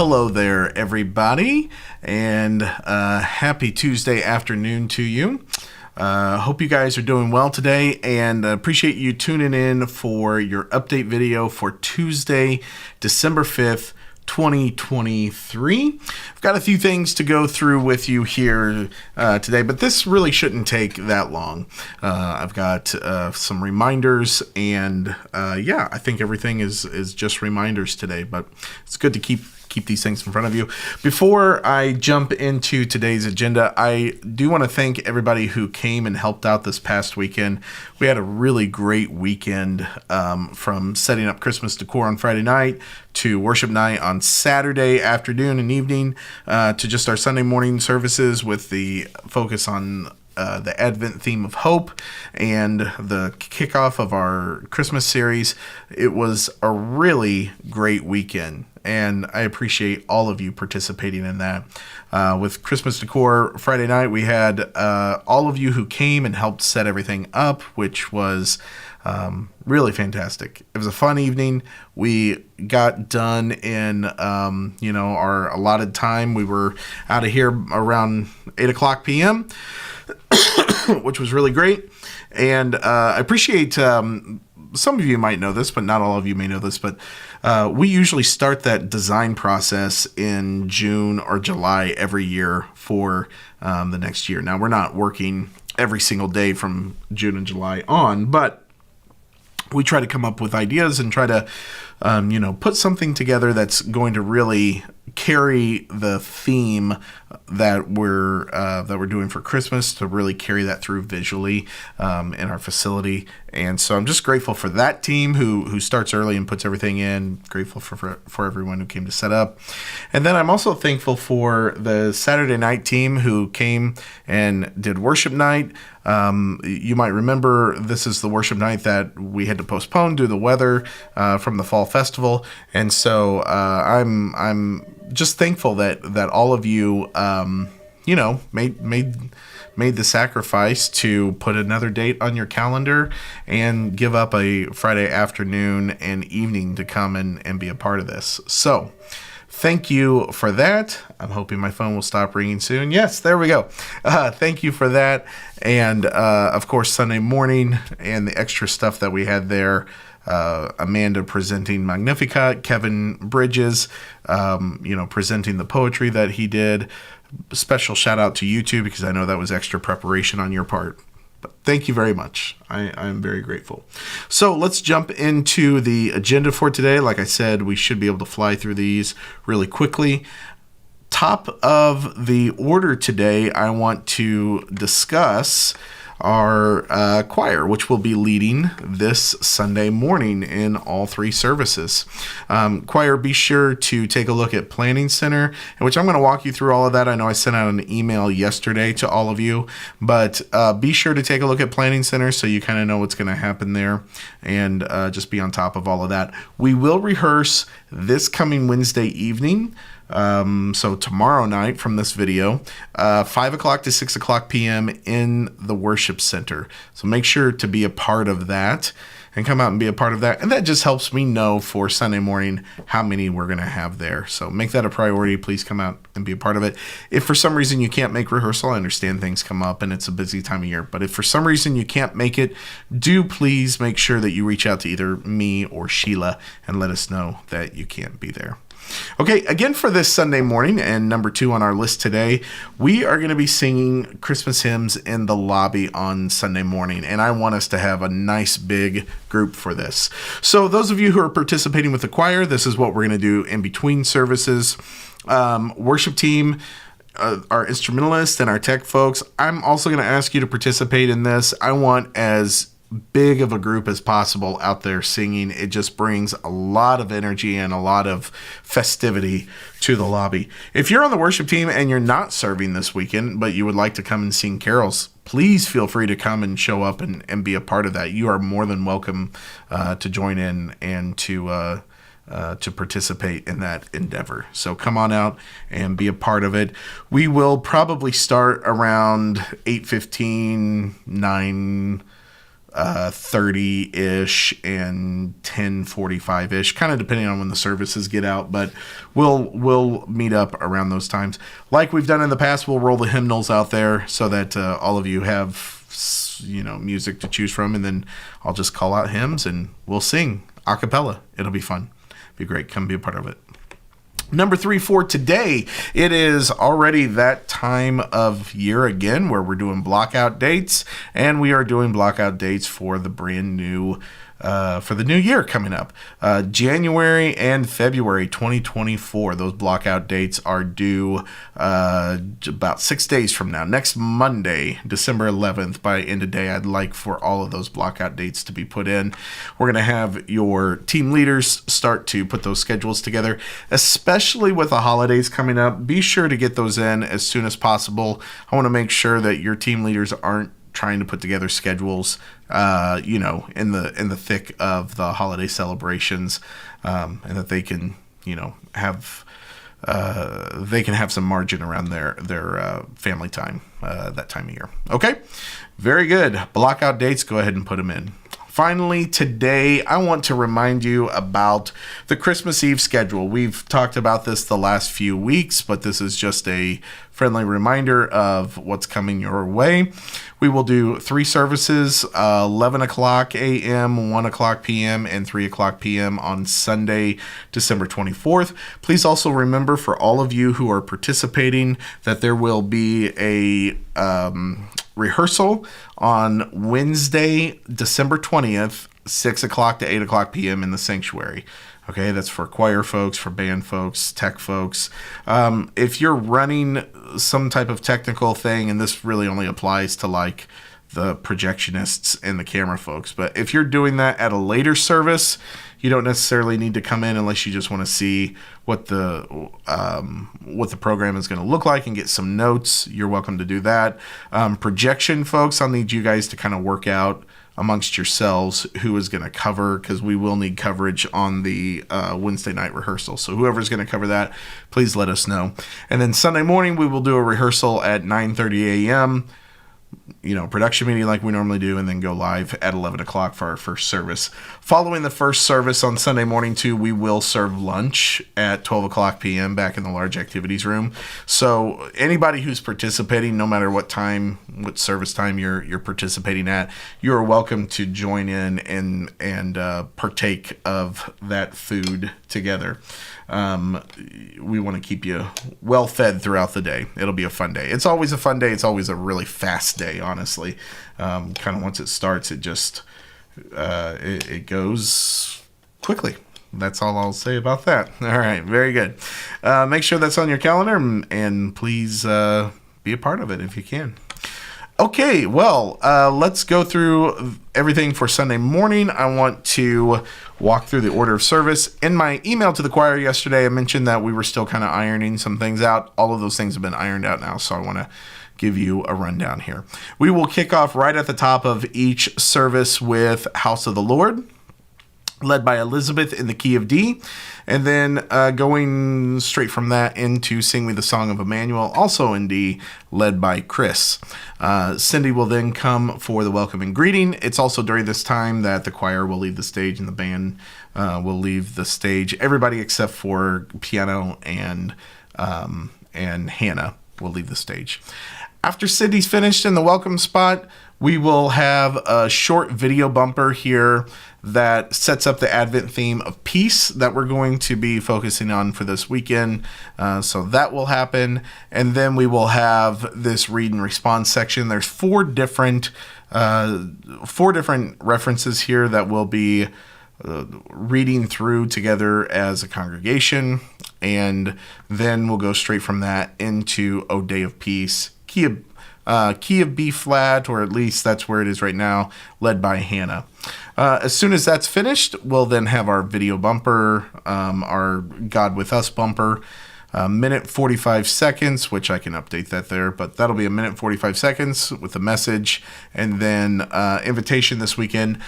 hello there, everybody, and happy Tuesday afternoon to you. Hope you guys are doing well today, and appreciate you tuning in for your update video for Tuesday, December 5th, 2023. I've got a few things to go through with you here today, but this really shouldn't take that long. I've got some reminders, and I think everything is just reminders today, but it's good to keep these things in front of you. Before I jump into today's agenda, I do want to thank everybody who came and helped out this past weekend. We had a really great weekend, from setting up Christmas decor on Friday night to worship night on Saturday afternoon and evening, to just our Sunday morning services with the focus on the Advent theme of hope and the kickoff of our Christmas series. It was a really great weekend, and I appreciate all of you participating in that. With Christmas decor Friday night, we had all of you who came and helped set everything up, which was really fantastic. It was a fun evening. We got done in our allotted time. We were out of here around 8 o'clock p.m., which was really great. And I appreciate, some of you might know this, but not all of you may know this, but we usually start that design process in June or July every year for the next year. Now, we're not working every single day from June and July on, but we try to come up with ideas and try to, put something together that's going to really carry the theme that we're doing for Christmas, to really carry that through visually in our facility. And so I'm just grateful for that team who starts early and puts everything in. Grateful for everyone who came to set up. And then I'm also thankful for the Saturday night team who came and did worship night. You might remember this is the worship night that we had to postpone due to the weather from the fall festival. And so I'm just thankful that all of you made the sacrifice to put another date on your calendar and give up a Friday afternoon and evening to come and be a part of this. So thank you for that. I'm hoping my phone will stop ringing soon. Yes, there we go. Thank you for that. And of course, Sunday morning and the extra stuff that we had there. Amanda presenting Magnificat, Kevin Bridges, presenting the poetry that he did. Special shout out to you too, because I know that was extra preparation on your part. But thank you very much. I'm very grateful. So let's jump into the agenda for today. Like I said, we should be able to fly through these really quickly. Top of the order today, I want to discuss our choir, which will be leading this Sunday morning in all three services. Choir, be sure to take a look at Planning Center, in which I'm going to walk you through all of that. I know I sent out an email yesterday to all of you, but be sure to take a look at Planning Center so you kind of know what's going to happen there, and just be on top of all of that. We will rehearse this coming Wednesday evening. So tomorrow night from this video, 5 o'clock to 6 o'clock p.m. in the worship center. So make sure to be a part of that and come out and be a part of that. And that just helps me know for Sunday morning how many we're going to have there. So make that a priority. Please come out and be a part of it. If for some reason you can't make rehearsal, I understand things come up and it's a busy time of year. But if for some reason you can't make it, do please make sure that you reach out to either me or Sheila and let us know that you can't be there. Okay, again for this Sunday morning, and number 2 on our list today, we are going to be singing Christmas hymns in the lobby on Sunday morning, and I want us to have a nice big group for this. So those of you who are participating with the choir, this is what we're going to do in between services. Worship team, our instrumentalists and our tech folks, I'm also going to ask you to participate in this. I want as big of a group as possible out there singing. It just brings a lot of energy and a lot of festivity to the lobby. If you're on the worship team and you're not serving this weekend, but you would like to come and sing carols, please feel free to come and show up and be a part of that. You are more than welcome to join in and to participate in that endeavor. So come on out and be a part of it. We will probably start around 8:15, 9 30-ish and 10:45-ish, kind of depending on when the services get out, but we'll meet up around those times. Like we've done in the past, we'll roll the hymnals out there so that all of you have music to choose from, and then I'll just call out hymns and we'll sing a cappella. It'll be fun. Be great. Come be a part of it. Number 3 for today, it is already that time of year again where we're doing blockout dates, and we are doing blockout dates for the brand new for the new year coming up. January and February 2024, those blockout dates are due about 6 days from now. Next Monday, December 11th, by end of day, I'd like for all of those blockout dates to be put in. We're going to have your team leaders start to put those schedules together, especially with the holidays coming up. Be sure to get those in as soon as possible. I want to make sure that your team leaders aren't trying to put together schedules, in the thick of the holiday celebrations, and that they can, have some margin around their family time that time of year. Okay, very good. Blockout dates. Go ahead and put them in. Finally, today, I want to remind you about the Christmas Eve schedule. We've talked about this the last few weeks, but this is just a friendly reminder of what's coming your way. We will do 3 services, 11 o'clock a.m., 1 o'clock p.m., and 3 o'clock p.m. on Sunday, December 24th. Please also remember, for all of you who are participating, that there will be a rehearsal on Wednesday, December 20th, 6 o'clock to 8 o'clock p.m. in the sanctuary. Okay, that's for choir folks, for band folks, tech folks. If you're running some type of technical thing, and this really only applies to like the projectionists and the camera folks, but if you're doing that at a later service, you don't necessarily need to come in unless you just want to see what the program is going to look like and get some notes. You're welcome to do that. Projection folks, I'll need you guys to kind of work out amongst yourselves who is going to cover, because we will need coverage on the Wednesday night rehearsal. So whoever's going to cover that, please let us know. And then Sunday morning, we will do a rehearsal at 9:30 a.m., production meeting like we normally do, and then go live at 11 o'clock for our first service. Following the first service on Sunday morning, too, we will serve lunch at 12 o'clock p.m. back in the large activities room. So anybody who's participating, no matter what service time you're participating at, you are welcome to join in and partake of that food together. We want to keep you well fed throughout the day. It'll be a fun day. It's always a fun day. It's always a really fast day, honestly. Kind of once it starts, it just it goes quickly. That's all I'll say about that. All right, very good. Make sure that's on your calendar, and please be a part of it if you can. Okay, well, let's go through everything for Sunday morning. I want to walk through the order of service. In my email to the choir yesterday, I mentioned that we were still kind of ironing some things out. All of those things have been ironed out now, so I want to give you a rundown here. We will kick off right at the top of each service with House of the Lord, led by Elizabeth in the key of D, and then going straight from that into Sing Me the Song of Emmanuel, also in D, led by Chris. Cindy will then come for the welcome and greeting. It's also during this time that the choir will leave the stage and the band will leave the stage. Everybody except for piano and Hannah will leave the stage. After Cindy's finished in the welcome spot, we will have a short video bumper here that sets up the Advent theme of peace that we're going to be focusing on for this weekend. So that will happen. And then we will have this read and response section. There's four different references here that we'll be reading through together as a congregation. And then we'll go straight from that into O Day of Peace, key of B flat, or at least that's where it is right now, led by Hannah. As soon as that's finished, we'll then have our video bumper, our God With Us bumper, minute 45 seconds, which I can update that there, but that'll be a minute 45 seconds with a message, and then invitation this weekend.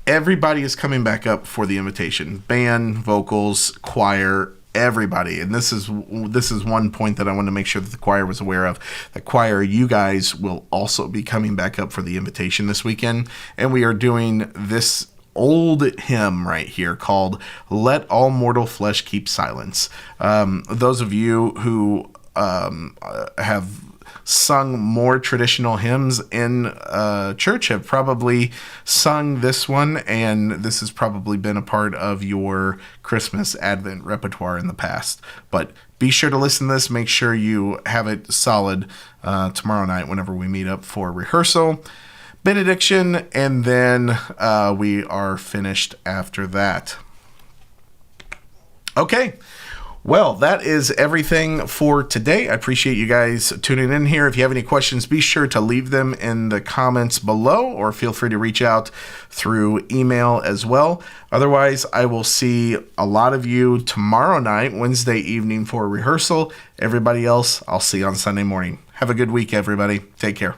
Everybody is coming back up for the invitation. Band, vocals, choir, everybody, and this is one point that I want to make sure that the choir was aware of. The choir, you guys will also be coming back up for the invitation this weekend, and we are doing this old hymn right here called "Let All Mortal Flesh Keep Silence." Those of you who have sung more traditional hymns in church have probably sung this one, and this has probably been a part of your Christmas Advent repertoire in the past. But be sure to listen to this. Make sure you have it solid tomorrow night whenever we meet up for rehearsal, benediction, and then we are finished after that. Okay. Well, that is everything for today. I appreciate you guys tuning in here. If you have any questions, be sure to leave them in the comments below, or feel free to reach out through email as well. Otherwise, I will see a lot of you tomorrow night, Wednesday evening, for rehearsal. Everybody else, I'll see you on Sunday morning. Have a good week, everybody. Take care.